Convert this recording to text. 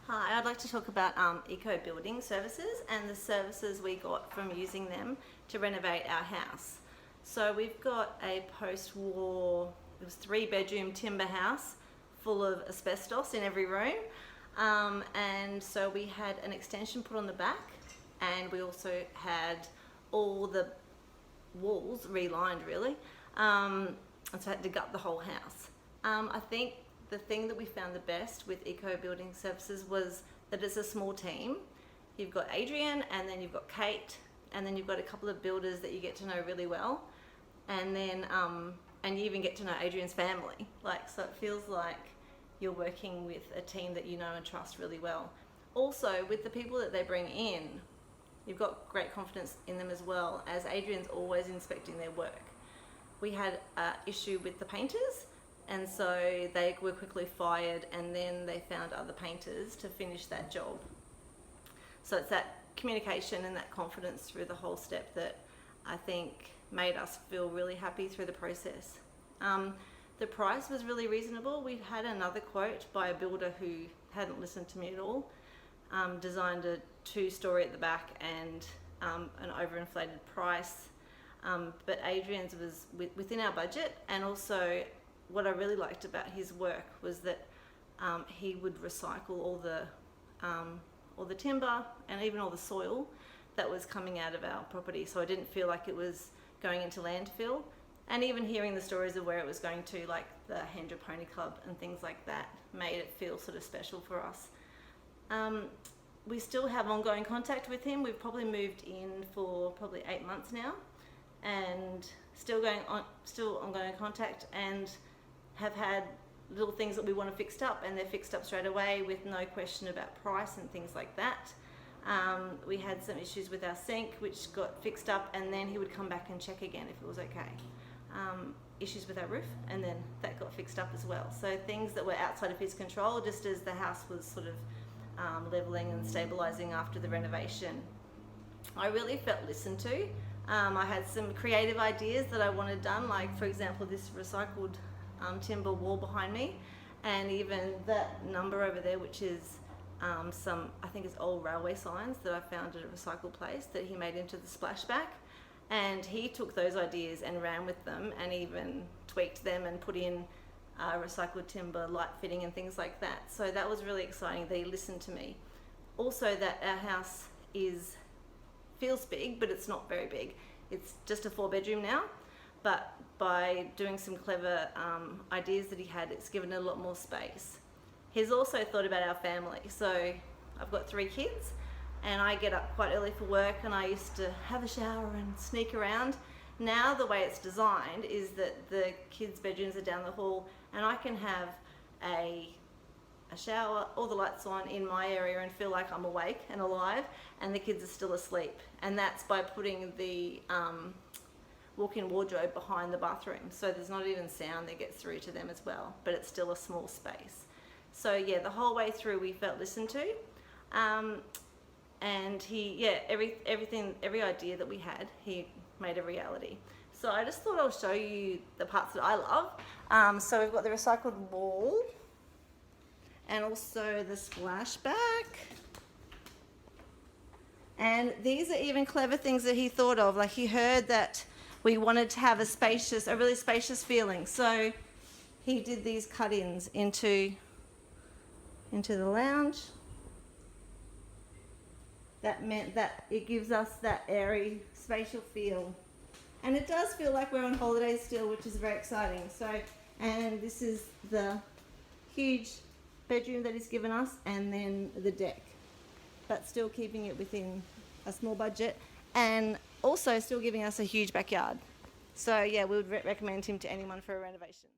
Hi, I'd like to talk about eco building services and the services we got from using them to renovate our house. So we've got a post-war, it was 3-bedroom timber house full of asbestos in every room, and so we had an extension put on the back, and we also had all the walls relined really, and so I had to gut the whole house. I think the thing that we found the best with eco building services was that it's a small team. You've got Adrian, and then you've got Kate, and then you've got a couple of builders that you get to know really well, and then and you even get to know Adrian's family. So it feels like you're working with a team that you know and trust really well. Also, with the people that they bring in, you've got great confidence in them as well, as Adrian's always inspecting their work. We had an issue with the painters, and so they were quickly fired, and then they found other painters to finish that job. So it's that communication and that confidence through the whole step that I think made us feel really happy through the process. The price was really reasonable. We had another quote by a builder who hadn't listened to me at all, designed a 2-story at the back and an overinflated price, but Adrian's was within our budget. And also what I really liked about his work was that he would recycle all the timber and even all the soil that was coming out of our property, so I didn't feel like it was going into landfill. And even hearing the stories of where it was going to, like the Hendra Pony Club and things like that, made it feel sort of special for us. We still have ongoing contact with him. We've probably moved in for probably 8 months now, and still ongoing contact, and have had little things that we want to fixed up, and they're fixed up straight away with no question about price and things like that. We had some issues with our sink, which got fixed up, and then he would come back and check again if it was okay. Issues with our roof, and then that got fixed up as well. So things that were outside of his control, just as the house was sort of leveling and stabilizing after the renovation. I really felt listened to. I had some creative ideas that I wanted done, like for example this recycled timber wall behind me, and even that number over there, which is some, I think it's old railway signs that I found at a recycle place that he made into the splashback. And he took those ideas and ran with them, and even tweaked them and put in recycled timber light fitting and things like that. So that was really exciting that he listened to me. Also, that our house feels big, but it's not very big. It's just a 4-bedroom now, but by doing some clever ideas that he had, it's given it a lot more space. He's also thought about our family. So I've got 3 kids, and I get up quite early for work, and I used to have a shower and sneak around. Now the way it's designed is that the kids' bedrooms are down the hall, and I can have a shower, all the lights on in my area, and feel like I'm awake and alive, and the kids are still asleep. And that's by putting the walk-in wardrobe behind the bathroom, so there's not even sound that gets through to them as well, but it's still a small space. So yeah, the whole way through we felt listened to, and every idea that we had, he made a reality. So I just thought I'll show you the parts that I love. So we've got the recycled wall, and also the splashback. And these are even clever things that he thought of. Like, he heard that we wanted to have a really spacious feeling. So he did these cut-ins into the lounge. That meant that it gives us that airy, spatial feel. And it does feel like we're on holidays still, which is very exciting. So, and this is the huge bedroom that he's given us, and then the deck. But still keeping it within a small budget, and also still giving us a huge backyard. So yeah, we would recommend him to anyone for a renovation.